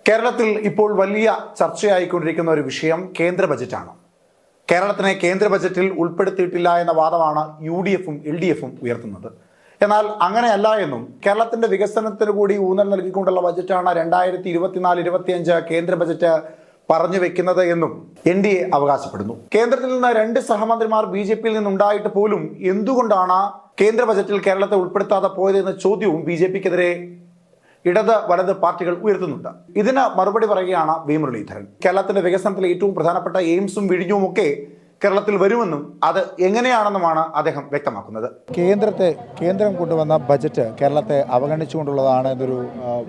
കേരളത്തിൽ ഇപ്പോൾ വലിയ ചർച്ചയായിക്കൊണ്ടിരിക്കുന്ന ഒരു വിഷയം കേന്ദ്ര ബജറ്റാണ്. കേരളത്തിനെ കേന്ദ്ര ബജറ്റിൽ ഉൾപ്പെടുത്തിയിട്ടില്ല എന്ന വാദമാണ് UDFും LDFും ഉയർത്തുന്നത്. എന്നാൽ അങ്ങനെയല്ല എന്നും കേരളത്തിന്റെ വികസനത്തിന് കൂടി ഊന്നൽ നൽകിക്കൊണ്ടുള്ള ബജറ്റാണ് 2024-25 കേന്ദ്ര ബജറ്റ് പറഞ്ഞു വെക്കുന്നത് എന്നും NDA അവകാശപ്പെടുന്നു. കേന്ദ്രത്തിൽ നിന്ന് 2 സഹമന്ത്രിമാർ BJPയിൽ നിന്നുണ്ടായിട്ട് പോലും എന്തുകൊണ്ടാണ് കേന്ദ്ര ബജറ്റിൽ കേരളത്തെ ഉൾപ്പെടുത്താതെ പോയതെന്ന ചോദ്യവും BJPക്കെതിരെ ഇടത് വലത് പാർട്ടികൾ ഉയർത്തുന്നുണ്ട്. ഇതിന് മറുപടി പറയുകയാണ് വി മുരളീധരൻ. കേരളത്തിന്റെ വികസനത്തിലെ ഏറ്റവും പ്രധാനപ്പെട്ട എയിംസും വിഴിഞ്ഞവും ഒക്കെ കേരളത്തിൽ വരുമെന്നും അത് എങ്ങനെയാണെന്നുമാണ് അദ്ദേഹം വ്യക്തമാക്കുന്നത്. കേന്ദ്രം കൊണ്ടുവന്ന ബജറ്റ് കേരളത്തെ അവഗണിച്ചുകൊണ്ടുള്ളതാണ് എന്നൊരു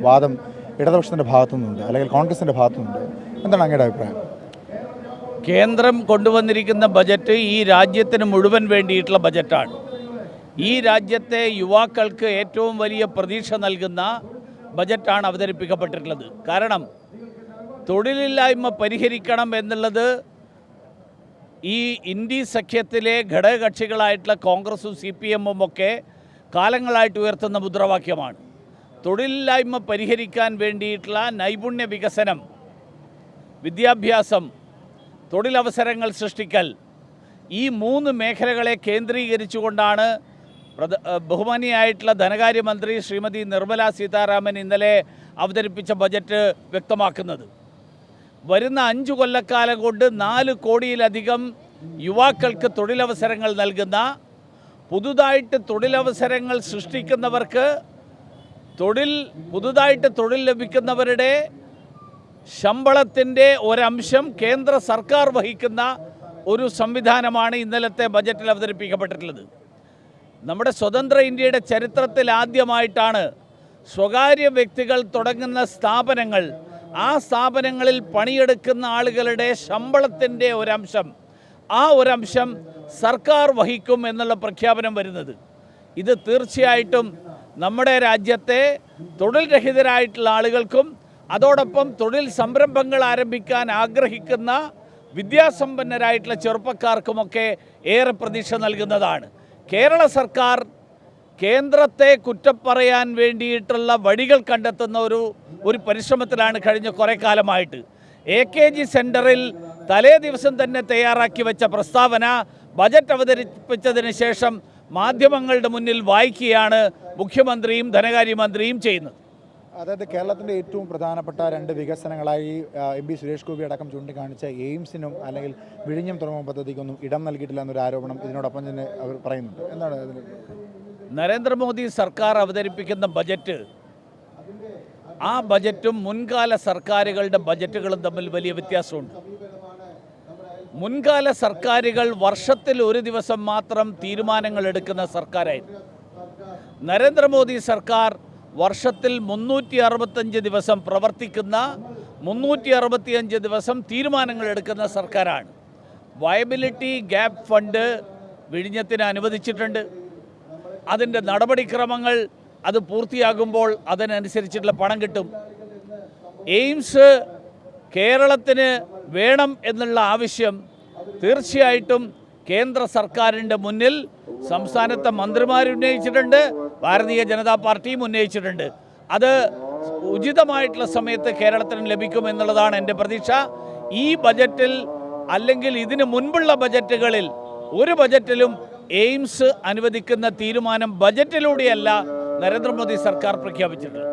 വാദം ഇടതുപക്ഷത്തിന്റെ ഭാഗത്തുനിന്നുണ്ട്, അല്ലെങ്കിൽ കോൺഗ്രസിന്റെ ഭാഗത്തുനിന്നുണ്ട്. എന്താണ് അങ്ങയുടെ അഭിപ്രായം? കേന്ദ്രം കൊണ്ടുവന്നിരിക്കുന്ന ബജറ്റ് ഈ രാജ്യത്തിന് മുഴുവൻ വേണ്ടിയിട്ടുള്ള ബജറ്റാണ്. ഈ രാജ്യത്തെ യുവാക്കൾക്ക് ഏറ്റവും വലിയ പ്രതീക്ഷ നൽകുന്ന ബജറ്റാണ് അവതരിപ്പിക്കപ്പെട്ടിട്ടുള്ളത്. കാരണം തൊഴിലില്ലായ്മ പരിഹരിക്കണം എന്നുള്ളത് ഈ ഇന്ത്യ സഖ്യത്തിലെ ഘടകകക്ഷികളായിട്ടുള്ള കോൺഗ്രസും CPM-ഉം ഒക്കെ കാലങ്ങളായിട്ട് ഉയർത്തുന്ന മുദ്രാവാക്യമാണ്. തൊഴിലില്ലായ്മ പരിഹരിക്കാൻ വേണ്ടിയിട്ടുള്ള നൈപുണ്യ വികസനം, വിദ്യാഭ്യാസം, തൊഴിലവസരങ്ങൾ സൃഷ്ടിക്കൽ, ഈ 3 മേഖലകളെ കേന്ദ്രീകരിച്ചുകൊണ്ടാണ് ബഹുമാനിയായിട്ടുള്ള ധനകാര്യമന്ത്രി ശ്രീമതി നിർമ്മല സീതാരാമൻ ഇന്നലെ അവതരിപ്പിച്ച ബജറ്റ് വ്യക്തമാക്കുന്നത്. വരുന്ന 5 കൊല്ലക്കാലം കൊണ്ട് 4 കോടിയിലധികം യുവാക്കൾക്ക് തൊഴിലവസരങ്ങൾ നൽകുന്ന, പുതുതായിട്ട് തൊഴിലവസരങ്ങൾ സൃഷ്ടിക്കുന്നവർക്ക് പുതുതായിട്ട് തൊഴിൽ ലഭിക്കുന്നവരുടെ ശമ്പളത്തിൻ്റെ ഒരംശം കേന്ദ്ര സർക്കാർ വഹിക്കുന്ന ഒരു സംവിധാനമാണ് ഇന്നലത്തെ ബജറ്റിൽ അവതരിപ്പിക്കപ്പെട്ടിട്ടുള്ളത്. നമ്മുടെ സ്വതന്ത്ര ഇന്ത്യയുടെ ചരിത്രത്തിൽ ആദ്യമായിട്ടാണ് സ്വകാര്യ വ്യക്തികൾ തുടങ്ങുന്ന സ്ഥാപനങ്ങൾ, ആ സ്ഥാപനങ്ങളിൽ പണിയെടുക്കുന്ന ആളുകളുടെ ശമ്പളത്തിൻ്റെ ഒരംശം സർക്കാർ വഹിക്കും എന്നുള്ള പ്രഖ്യാപനം വരുന്നത്. ഇത് തീർച്ചയായിട്ടും നമ്മുടെ രാജ്യത്തെ തൊഴിൽ രഹിതരായിട്ടുള്ള ആളുകൾക്കും അതോടൊപ്പം തൊഴിൽ സംരംഭങ്ങൾ ആരംഭിക്കാൻ ആഗ്രഹിക്കുന്ന വിദ്യാസമ്പന്നരായിട്ടുള്ള ചെറുപ്പക്കാർക്കുമൊക്കെ ഏറെ പ്രതീക്ഷ നൽകുന്നതാണ്. കേരള സർക്കാർ കേന്ദ്രത്തെ കുറ്റപ്പറയാൻ വേണ്ടിയിട്ടുള്ള വഴികൾ കണ്ടെത്തുന്ന ഒരു പരിശ്രമത്തിലാണ് കഴിഞ്ഞ കുറേ കാലമായിട്ട്. AKG സെൻറ്ററിൽ തലേ ദിവസം തന്നെ തയ്യാറാക്കി വെച്ച പ്രസ്താവന ബജറ്റ് അവതരിപ്പിച്ചതിന് ശേഷം മാധ്യമങ്ങളുടെ മുന്നിൽ വായിക്കുകയാണ് മുഖ്യമന്ത്രിയും ധനകാര്യമന്ത്രിയും ചെയ്യുന്നത്. അതായത് കേരളത്തിൻ്റെ ഏറ്റവും പ്രധാനപ്പെട്ട 2 വികസനങ്ങളായി MP സുരേഷ് ഗോപി അടക്കം ചൂണ്ടിക്കാണിച്ച എയിംസിനും അല്ലെങ്കിൽ വിഴിഞ്ഞം തുറമുഖ പദ്ധതിക്കൊന്നും ഇടം നൽകിയിട്ടില്ല എന്നൊരു ആരോപണം ഇതിനോടൊപ്പം തന്നെ അവർ പറയുന്നുണ്ട്. എന്താണ് അതിന്? നരേന്ദ്രമോദി സർക്കാർ അവതരിപ്പിക്കുന്ന ബജറ്റ്, ആ ബജറ്റും മുൻകാല സർക്കാരുകളുടെ ബജറ്റുകളും തമ്മിൽ വലിയ വ്യത്യാസമുണ്ട്. മുൻകാല സർക്കാരുകൾ വർഷത്തിൽ ഒരു ദിവസം മാത്രം തീരുമാനങ്ങൾ എടുക്കുന്ന സർക്കാരായിരുന്നു. നരേന്ദ്രമോദി സർക്കാർ വർഷത്തിൽ 365 ദിവസം പ്രവർത്തിക്കുന്ന, 365 ദിവസം തീരുമാനങ്ങൾ എടുക്കുന്ന സർക്കാരാണ്. വയബിലിറ്റി ഗ്യാപ്പ് ഫണ്ട് വിഴിഞ്ഞത്തിന് അനുവദിച്ചിട്ടുണ്ട്. അതിൻ്റെ നടപടിക്രമങ്ങൾ അത് പൂർത്തിയാകുമ്പോൾ അതിനനുസരിച്ചിട്ടുള്ള പണം കിട്ടും. എയിംസ് കേരളത്തിന് വേണം എന്നുള്ള ആവശ്യം തീർച്ചയായിട്ടും കേന്ദ്ര സർക്കാരിൻ്റെ മുന്നിൽ സംസ്ഥാനത്തെ മന്ത്രിമാർ ഉന്നയിച്ചിട്ടുണ്ട്, ഭാരതീയ ജനതാ പാർട്ടിയും ഉന്നയിച്ചിട്ടുണ്ട്. അത് ഉചിതമായിട്ടുള്ള സമയത്ത് കേരളത്തിന് ലഭിക്കുമെന്നുള്ളതാണ് എൻ്റെ പ്രതീക്ഷ. ഈ ബജറ്റിൽ അല്ലെങ്കിൽ ഇതിന് മുൻപുള്ള ബജറ്റുകളിൽ ഒരു ബജറ്റിലും എയിംസ് അനുവദിക്കുന്ന തീരുമാനം ബജറ്റിലൂടെയല്ല നരേന്ദ്രമോദി സർക്കാർ പ്രഖ്യാപിച്ചിട്ടുള്ളത്.